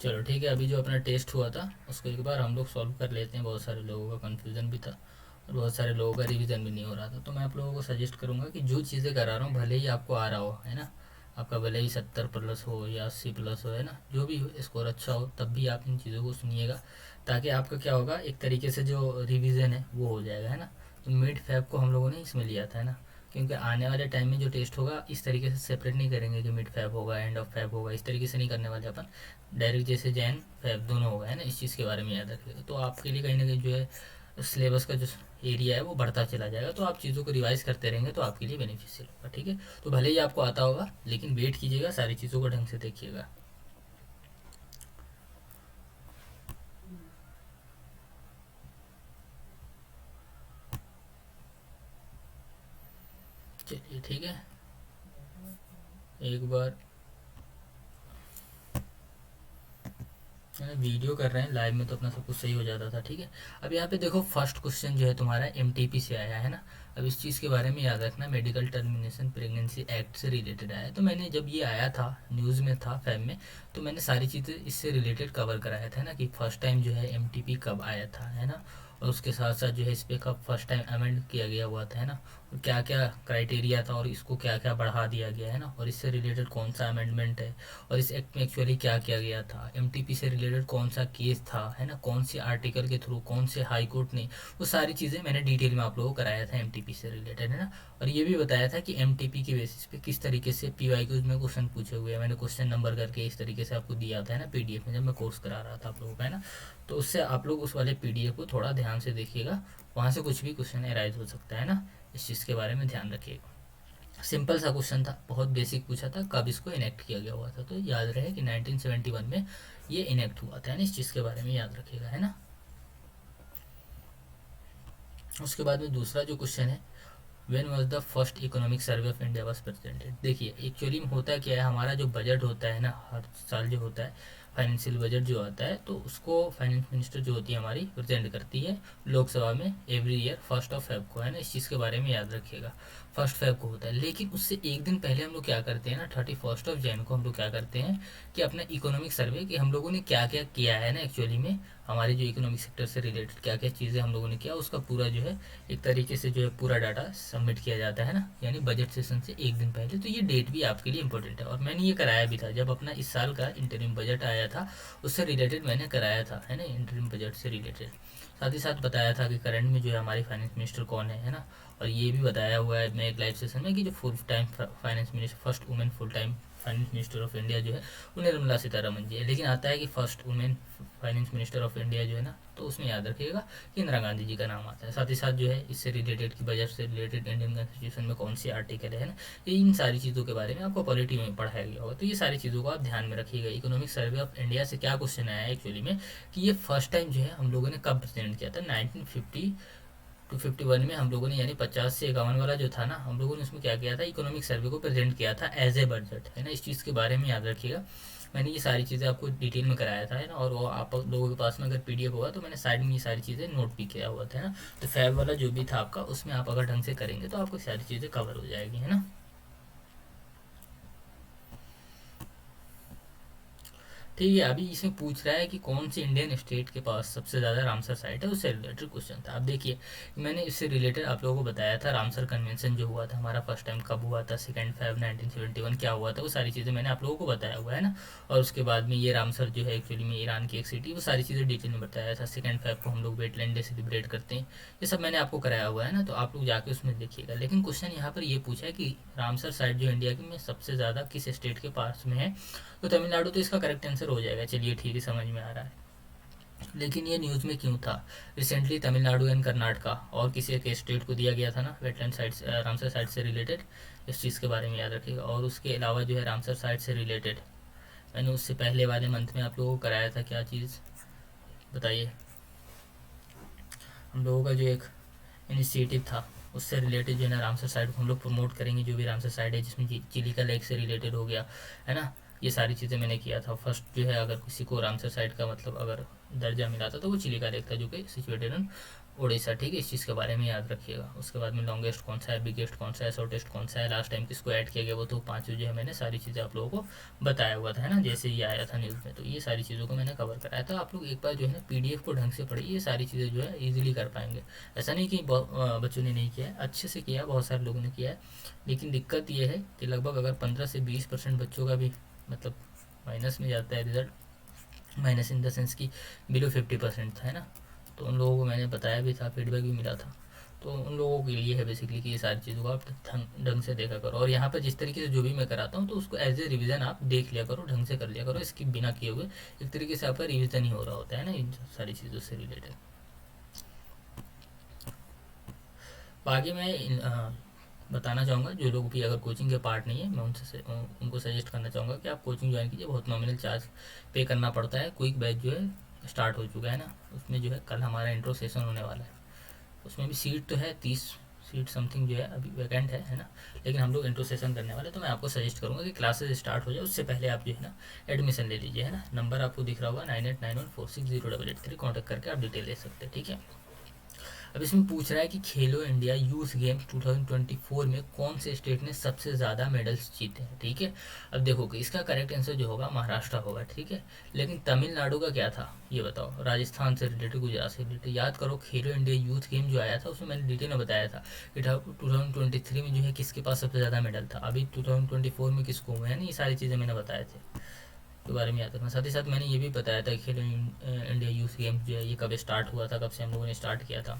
चलो ठीक है, अभी जो अपना टेस्ट हुआ था उसको एक बार हम लोग सॉल्व कर लेते हैं। बहुत सारे लोगों का कन्फ्यूज़न भी था और बहुत सारे लोगों का रिवीजन भी नहीं हो रहा था। तो मैं आप लोगों को सजेस्ट करूँगा कि जो चीज़ें करा रहा हूँ भले ही आपको आ रहा हो, है ना, आपका भले ही 70+ हो या 80+ हो, है ना, जो भी स्कोर अच्छा हो, तब भी आप इन चीज़ों को सुनिएगा, ताकि आपका क्या होगा, एक तरीके से जो रिवीजन है वो हो जाएगा, है ना। तो मिड फैब को हम लोगों ने इसमें लिया था, है ना, क्योंकि आने वाले टाइम में जो टेस्ट होगा इस तरीके से सेपरेट नहीं करेंगे कि मिड फैब होगा एंड ऑफ फैब होगा, इस तरीके से नहीं करने वाले अपन। डायरेक्ट जैसे जैन फैब दोनों होगा, है ना, इस चीज़ के बारे में याद रखिएगा। तो आपके लिए कहीं ना कहीं जो है सिलेबस का जो एरिया है वो बढ़ता चला जाएगा। तो आप चीज़ों को रिवाइज करते रहेंगे तो आपके लिए बेनिफिशियल होगा, ठीक है। तो भले ही आपको आता होगा लेकिन वेट कीजिएगा, सारी चीज़ों को ढंग से देखिएगा। चलिए ठीक है, एक बार वीडियो कर रहे हैं लाइव में तो अपना सब कुछ सही हो जाता था, ठीक है। अब यहाँ पे देखो फर्स्ट क्वेश्चन जो है तुम्हारा एमटीपी से आया है ना। अब इस चीज़ के बारे में याद रखना, मेडिकल टर्मिनेशन प्रेगनेंसी एक्ट से रिलेटेड आया है। तो मैंने जब ये आया था न्यूज़ में था फैम में, तो मैंने सारी चीज़ें इससे रिलेटेड कवर कराया था ना, कि फर्स्ट टाइम जो है एमटीपी कब आया था, है ना, और उसके साथ साथ जो है इस पर कब फर्स्ट टाइम अमेंड किया गया हुआ था, है ना, और क्या क्या क्राइटेरिया था और इसको क्या क्या बढ़ा दिया गया, है ना, और इससे रिलेटेड कौन सा अमेंडमेंट है, और इस एक्ट में एक्चुअली क्या किया गया था, एमटीपी से रिलेटेड कौन सा केस था, है ना, कौन सी आर्टिकल के थ्रू, कौन से हाई कोर्ट ने, वो सारी चीज़ें मैंने डिटेल में आप लोगों को कराया था एमटीपी से रिलेटेड, है ना। और ये भी बताया था कि एमटीपी की बेसिस पे किस तरीके से पीवाईक्यूज में क्वेश्चन पूछे हुए हैं। मैंने क्वेश्चन नंबर करके इस तरीके से आपको दिया था, है ना, पीडीएफ में, जब मैं कोर्स करा रहा था आप लोगों का, है ना। तो उससे आप लोग उस वाले पीडीएफ को थोड़ा ध्यान से देखिएगा, वहाँ से कुछ भी क्वेश्चन एराइज हो सकता है ना, इस चीज़ के बारे में ध्यान रखिएगा। सिंपल सा क्वेश्चन था, बहुत बेसिक पूछा था, कब इसको इनेक्ट किया गया हुआ था। तो याद रहे कि 1971 में ये इनेक्ट हुआ था, इस चीज़ के बारे में याद रखिएगा, है ना। उसके बाद में दूसरा जो क्वेश्चन है, when was the first economic survey of India was presented. देखिए एक्चुअली में होता क्या है, हमारा जो बजट होता है ना, हर साल जो होता है फाइनेंशियल बजट जो आता है, तो उसको फाइनेंस मिनिस्टर जो होती है हमारी प्रेजेंट करती है लोकसभा में every year first of Feb को, है ना, इस चीज़ के बारे में याद रखिएगा। फर्स्ट फेब को होता है, लेकिन उससे एक दिन पहले हम लोग क्या करते हैं ना, 31 ऑफ जैन को हम लोग क्या करते हैं कि अपना इकोनॉमिक सर्वे कि हम लोगों ने क्या क्या किया है ना, एक्चुअली में हमारे जो इकोनॉमिक सेक्टर से रिलेटेड क्या क्या चीज़ें हम लोगों ने किया, उसका पूरा जो है एक तरीके से जो है पूरा डाटा सबमिट किया जाता है ना, यानी बजट सेशन से एक दिन पहले। तो ये डेट भी आपके लिए इंपॉर्टेंट है, और मैंने ये कराया भी था जब अपना इस साल का इंटरिम बजट आया था, उससे रिलेटेड मैंने कराया था, है ना, इंटरिम बजट से रिलेटेड। साथ ही साथ बताया था कि करंट में जो है हमारी फाइनेंस मिनिस्टर कौन है ना, और ये भी बताया हुआ है मैं एक लाइव सेशन में कि जो full time finance minister, first women full time finance minister of India जो है वो निर्मला सीतारमन जी है। लेकिन आता है कि first women finance minister of India जो है ना, तो उसमें याद रखिएगा कि इंदिरा गांधी जी का नाम आता है। साथ ही साथ जो है इससे रिलेटेड कि बजट से रिलेटेड इंडियन कॉन्स्टिट्यूशन में कौन सी आर्टिकल है ना, ये इन सारी चीज़ों के बारे में आपको पॉलिटी में पढ़ाया गया होगा। तो ये सारी चीज़ों को आप ध्यान में रखिएगा। इकोनॉमिक सर्वे ऑफ इंडिया से क्या क्वेश्चन आया है एक्चुअली में, कि ये फर्स्ट टाइम जो है हम लोगों ने कब प्रेजेंट किया था, 1950 to 51 में हम लोगों ने, यानी 50 से 51 वाला जो था ना, हम लोगों ने उसमें क्या किया था, इकोनॉमिक सर्वे को प्रेजेंट किया था एज ए बजट, है ना, इस चीज़ के बारे में याद रखिएगा। मैंने ये सारी चीज़ें आपको डिटेल में कराया था, है ना, और वो आप लोगों के पास में अगर पीडीएफ होगा तो मैंने साइड में ये सारी चीज़ें नोट भी किया हुआ था, है ना। तो फैब वाला जो भी था आपका, उसमें आप अगर ढंग से करेंगे तो आपको सारी चीज़ें कवर हो जाएगी, है ना। ठीक है, अभी इसमें पूछ रहा है कि कौन सी इंडियन स्टेट के पास सबसे ज़्यादा रामसर साइट है, उससे रिलेटेड क्वेश्चन था। अब देखिए मैंने इससे रिलेटेड आप लोगों को बताया था, रामसर कन्वेंशन जो हुआ था हमारा फर्स्ट टाइम कब हुआ था, 2 फेब 1971 क्या हुआ था, वो सारी चीज़ें मैंने आप लोगों को बताया हुआ है ना। और उसके बाद में ये रामसर जो है एक्चुअली में ईरान की एक सिटी, वो सारी चीज़ें डिटेल में बताया था। 2 फेब को हम लोग वेटलैंड डे सेलिब्रेट करते हैं, ये सब मैंने आपको कराया हुआ है ना, तो आप लोग जाके उसमें देखिएगा। लेकिन क्वेश्चन यहाँ पर ये पूछा है कि रामसर साइट जो इंडिया में सबसे ज़्यादा किस स्टेट के पास में है, तो तमिलनाडु तो इसका करेक्ट आंसर हो जाएगा। चलिए ठीक है, समझ में आ रहा है। लेकिन ये न्यूज़ में क्यों था, रिसेंटली तमिलनाडु एंड कर्नाटका और किसी एक स्टेट को दिया गया था ना वेटलैंड साइट्स, रामसर साइट से रिलेटेड, इस चीज़ के बारे में याद रखिएगा। और उसके अलावा जो है रामसर साइट से रिलेटेड मैंने उससे पहले वाले मंथ में आप लोगों को कराया था, क्या चीज़ बताइए। हम लोगों का जो एक इनिशिएटिव था उससे रिलेटेड जो है ना, रामसर साइट को हम लोग प्रमोट करेंगे, जो भी रामसर साइट है जिसमें चिलिका लेक से रिलेटेड हो गया, है ना, ये सारी चीज़ें मैंने किया था। फर्स्ट जो है अगर किसी को रामसर साइट का मतलब अगर दर्जा मिला था, तो वो चिलिका लेक था जो कि सिचुएटेड इन उड़ीसा, ठीक है। इस चीज़ के बारे में याद रखिएगा। उसके बाद में लॉन्गेस्ट कौन सा है, बिगेस्ट कौन सा है, शॉर्टेस्ट कौन सा है, लास्ट टाइम किसको ऐड किया गया, वो तो पाँचों जो है मैंने सारी चीज़ें आप लोगों को बताया हुआ था, है ना, जैसे ये आया था न्यूज़ में। तो ये सारी चीज़ों को मैंने कवर कराया था। आप लोग एक बार जो है ना PDF को ढंग से पढ़िए, ये सारी चीज़ें जो है ईजिली कर पाएंगे। ऐसा नहीं कि बच्चों ने नहीं किया है, अच्छे से किया है, बहुत सारे लोगों ने किया है। लेकिन दिक्कत ये है कि लगभग अगर 15 से 20% बच्चों का भी मतलब माइनस में जाता है result, minus in the sense कि बिलो 50% था, है ना। तो उन लोगों को मैंने बताया भी था, फीडबैक भी मिला था। तो उन लोगों के लिए है बेसिकली कि ये सारी चीज़ों को आप ढंग से देखा करो। और यहाँ पर जिस तरीके से जो भी मैं कराता हूँ तो उसको एज ए रिवीजन आप देख लिया करो, ढंग से कर लिया करो, इसकी बिना किए हुए। एक तरीके से आपका रिवीजन ही हो रहा होता है ना इन सारी चीज़ों से रिलेटेड। बाकी मैं बताना चाहूँगा जो लोग भी अगर कोचिंग के पार्ट नहीं है, मैं उनको सजेस्ट करना चाहूँगा कि आप कोचिंग ज्वाइन कीजिए। बहुत नॉमिनल चार्ज पे करना पड़ता है। क्विक बैच जो है स्टार्ट हो चुका है ना, उसमें जो है कल हमारा इंट्रो सेशन होने वाला है। उसमें भी सीट तो है 30 सीट समथिंग जो है अभी वैकेंट है ना। लेकिन हम लोग इंट्रो सेशन करने वाले, तो मैं आपको सजेस्ट करूँगा कि क्लासेस स्टार्ट हो जाए उससे पहले आप जो है ना एडमिशन ले लीजिए, है ना। नंबर आपको दिख रहा होगा 9891460883, कॉन्टैक्ट करके आप डिटेल ले सकते हैं, ठीक है। अब इसमें पूछ रहा है कि खेलो इंडिया यूथ गेम्स 2024 में कौन से स्टेट ने सबसे ज़्यादा मेडल्स जीते हैं, ठीक है। अब देखो कि इसका करेक्ट आंसर जो होगा महाराष्ट्र होगा, ठीक है। लेकिन तमिलनाडु का क्या था ये बताओ, राजस्थान से रिलेटेड, गुजरात से रिलेटेड। याद करो खेलो इंडिया यूथ गेम जो आया था उसमें मैंने डिटेल में बताया था कि 2023 में जो है किसके पास सबसे ज़्यादा मेडल था, अभी 2024 में किसको हुए हैं ना, ये सारी चीज़ें मैंने बताए थे के बारे में याद रखना। साथ ही साथ मैंने ये भी बताया था कि खेलो इंडिया यूथ गेम्स जो है ये कब स्टार्ट हुआ था, कब से हम लोगों ने स्टार्ट किया था।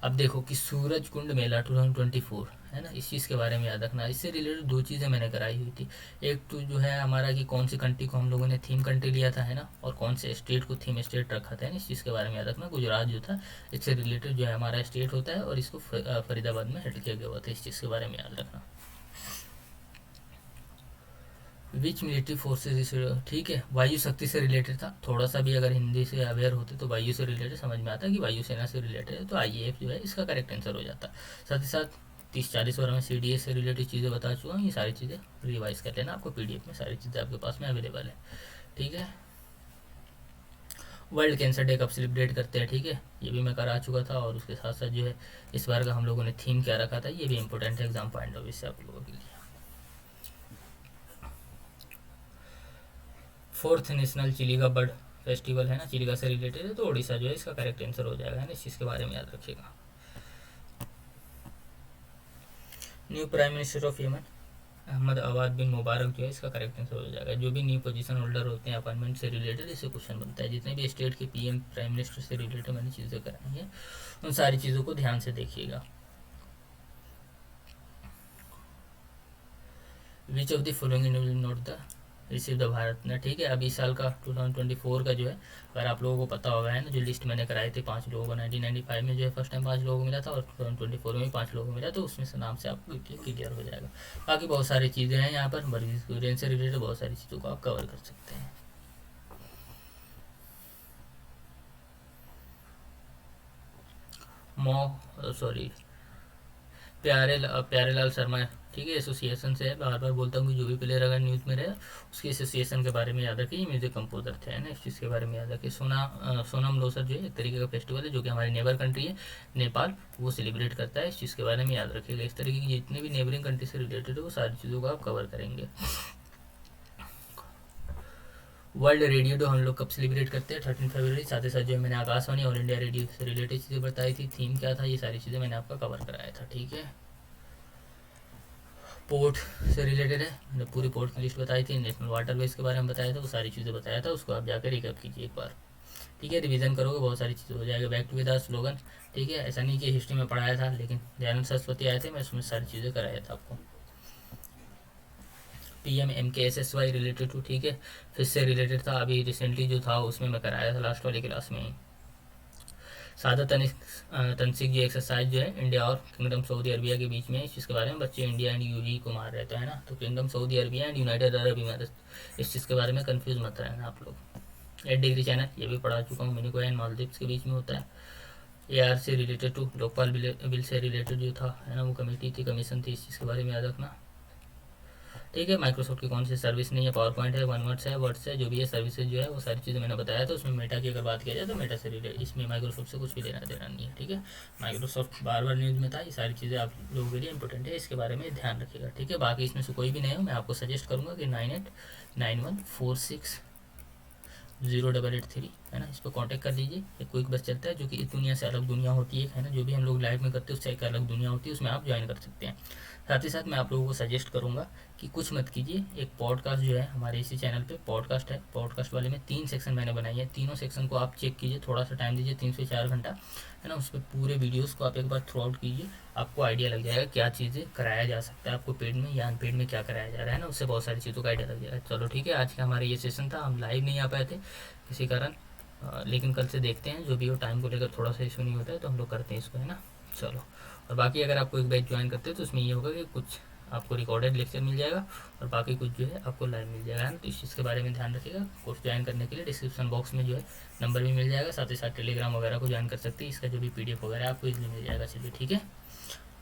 अब देखो कि सूरज कुंड मेला 2024 है ना, इस चीज़ के बारे में याद रखना। इससे रिलेटेड दो चीज़ें मैंने कराई हुई थी। एक तो जो है हमारा कि कौन सी कंट्री को हम लोगों ने थीम कंट्री लिया था, है ना, और कौन से स्टेट को थीम स्टेट रखा था, है ना, इस चीज़ के बारे में याद रखना। गुजरात जो था इससे रिलेटेड जो है हमारा स्टेट होता है और इसको फरीदाबाद में हेड किया गया हुआ था, इस चीज़ के बारे में याद रखना। विच मिलिट्री फोर्सेज, ठीक है, वायु शक्ति से रिलेटेड था। थोड़ा सा भी अगर हिंदी से अवेयर होते तो वायु से रिलेटेड समझ में आता कि वायुसेना से रिलेटेड है, तो IAF जो है इसका करेक्ट आंसर हो जाता। साथ ही साथ 30-40 ओवर में CDS से रिलेटेड चीज़ें बता चुका हूँ। ये सारी चीज़ें रिवाइज कर लेना, आपको PDF में सारी चीज़ें आपके पास में अवेलेबल है, ठीक है। वर्ल्ड कैंसर डे कब सेलिब्रेट करते हैं, ठीक है, ये भी मैं करा चुका था। और उसके साथ साथ जो है इस बार का हम लोगों ने थीम क्या रखा था, ये भी इंपॉर्टेंट है एग्जाम पॉइंट ऑफ व्यू से आप लोगों के लिए। 4th national Chilika bird festival है ना, चिलिका से रिलेटेड है, तो उड़ीसा जो है इसका करेक्ट आंसर हो जाएगा, है ना, इस चीज़ के बारे में याद रखिएगा। New prime minister of Yemen Ahmed Awad bin Mubarak जो है इसका करेक्ट आंसर हो जाएगा। जो भी न्यू पोजीशन होल्डर होते हैं अपॉइंटमेंट से रिलेटेड, इससे क्वेश्चन बनता है। जितने भी स्टेट के PM प्राइम मिनिस्टर से रिलेटेड मैंने चीज़ें कराई हैं, उन सारी चीज़ों को ध्यान से देखिएगा। Which of the following note the receive the Bharat ना, ठीक है। अभी इस साल का 2024 का जो है अगर आप लोगों को पता होगा, है ना, जो लिस्ट मैंने कराए थे 5 लोगों को, 1995 में जो है फर्स्ट टाइम 5 लोगों को मिला था और 2024 में 5 लोगों को मिला, तो उसमें से नाम से आपको क्लियर हो जाएगा। बाकी बहुत सारी चीज़ें हैं यहाँ पर, वर्गीकरण से रिलेटेड बहुत सारी चीज़ों को आप कवर कर सकते हैं। सॉरी, प्यारेलाल शर्मा, ठीक है, एसोसिएशन से है। बार बार बोलता हूँ कि जो भी प्लेयर अगर न्यूज़ में रहे उसके एसोसिएशन के बारे में याद रखिए। ये म्यूजिक कंपोजर थे, है ना, इस चीज़ के बारे में याद रखिए। सोनम लोसर जो है एक तरीके का फेस्टिवल है जो कि हमारी नेबर कंट्री है नेपाल, वो सेलिब्रेट करता है। इस चीज़ के बारे में याद रखिएगा। इस तरीके की जितने भी नेबरिंग कंट्री से रिलेटेड है वो सारी चीज़ों को आप कवर करेंगे। वर्ल्ड रेडियो डे हम लोग कब सेलिब्रेट करते हैं, 13 फरवरी। साथ ही साथ जो है मैंने आकाशवाणी ऑल इंडिया रेडियो से रिलेटेड चीज़ें बताई थी, थीम क्या था, ये सारी चीज़ें मैंने आपका कवर कराया था, ठीक है। पोर्ट से रिलेटेड है, मैंने पूरी पोर्ट की लिस्ट बताई थी। नेशनल वाटरवेज के बारे में बताया था, वो सारी चीज़ें बताया था, उसको आप जाकर रिकैप कीजिए एक बार, ठीक है। रिवीजन करोगे बहुत सारी चीज़ें हो जाएगा। बैक टू विद स्लोगन, ठीक है, ऐसा नहीं कि हिस्ट्री में पढ़ाया था, लेकिन दयानंद सरस्वती आए थे, मैं उसमें सारी चीज़ें कराया था आपको। PMMKSSY रिलेटेड टू, ठीक है, फिर से रिलेटेड था, अभी रिसेंटली जो था उसमें मैं कराया था लास्ट वाली क्लास में ही। सादा तनसिक जो एक्सरसाइज जो है इंडिया और किंगडम सऊदी अरबिया के बीच में, इस चीज़ के बारे में बच्चे इंडिया एंड UAE को मार रहे थे, है ना, तो kingdom Saudi Arabia and United Arab इमारत, इस चीज़ के बारे में कंफ्यूज मत रहना आप लोग। 8 डिग्री चैनल ये भी पढ़ा चुका हूँ, मिनिको एंड मालदीव्स के बीच में होता है। AR से रिलेटेड टू लोकपाल बिल से रिलेटेड जो था, है ना, वो कमेटी थी, कमीशन थी, इस चीज़ के बारे में याद रखना। ठीक है। माइक्रोसॉफ्ट की कौन सी सर्विस नहीं है, पावर पॉइंट है, OneNote है, वर्ड्स है, जो भी है सर्विसेज जो है वो सारी चीज़ें मैंने बताया। तो उसमें मेटा की अगर बात किया जाए तो मेटा से रिलेटेड, इसमें माइक्रोसॉफ्ट से कुछ भी लेना देना नहीं है। ठीक है, माइक्रोसॉफ्ट बार बार न्यूज़ में था, ये सारी चीज़ें आप लोगों के लिए इंपॉर्टेंट है, इसके बारे में ध्यान रखिएगा। ठीक है, बाकी इसमें से कोई भी नहीं हो, मैं आपको सजेस्ट करूँगा कि 9891460883 है ना, इस पर कॉन्टैक्ट कर लीजिए। एक क्विक बस चलता है जो कि इस दुनिया से अलग दुनिया होती है ना, जो भी हम लोग लाइव में करते हैं उससे एक अलग दुनिया होती है, उसमें आप ज्वाइन कर सकते हैं। साथ ही साथ मैं आप लोगों को सजेस्ट करूंगा कि कुछ मत कीजिए, एक पॉडकास्ट जो है हमारे इसी चैनल पे पॉडकास्ट है, पॉडकास्ट वाले में 3 सेक्शन मैंने बनाई है, तीनों सेक्शन को आप चेक कीजिए, थोड़ा सा टाइम दीजिए, 3 से 4 घंटा है ना, उस पर पूरे वीडियोस को आप एक बार थ्रू आउट कीजिए, आपको आइडिया लग जाएगा क्या चीज़ें कराया जा सकता है आपको पेड में या अनपेड में, क्या कराया जा रहा है ना, उससे बहुत सारी चीज़ों का आइडिया लग जाएगा। चलो ठीक है, आज का हमारा ये सेशन था, हम लाइव नहीं आ पाए थे किसी कारण, लेकिन कल से देखते हैं, जो भी हो टाइम को लेकर थोड़ा सा इशू नहीं होता है तो हम लोग करते हैं इसको, है ना। चलो, और बाकी अगर आपको एक बैच ज्वाइन करते हैं तो उसमें ये होगा कि कुछ आपको रिकॉर्डेड लेक्चर मिल जाएगा और बाकी कुछ जो है आपको लाइव मिल जाएगा, है ना। तो इस चीज़ के बारे में ध्यान रखिएगा। कोर्स ज्वाइन करने के लिए डिस्क्रिप्शन बॉक्स में जो है नंबर भी मिल जाएगा, साथ ही साथ टेलीग्राम वगैरह को ज्वाइन कर सकते हैं, इसका जो भी PDF वगैरह आपको इजीली मिल जाएगा। चलिए ठीक है,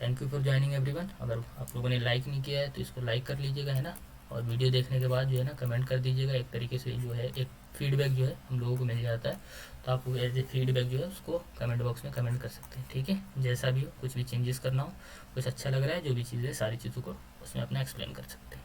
thank you for joining everyone. अगर आप लोगों ने लाइक नहीं किया है तो इसको लाइक कर लीजिएगा, है ना, और वीडियो देखने के बाद जो है ना कमेंट कर दीजिएगा, एक तरीके से जो है एक फीडबैक जो है हम लोगों को मिल जाता है, तो आप एज ए फीडबैक जो है उसको कमेंट बॉक्स में कमेंट कर सकते हैं। ठीक है, जैसा भी हो, कुछ भी चेंजेस करना हो, कुछ अच्छा लग रहा है, जो भी चीज़ें सारी चीज़ों को उसमें अपना एक्सप्लेन कर सकते हैं।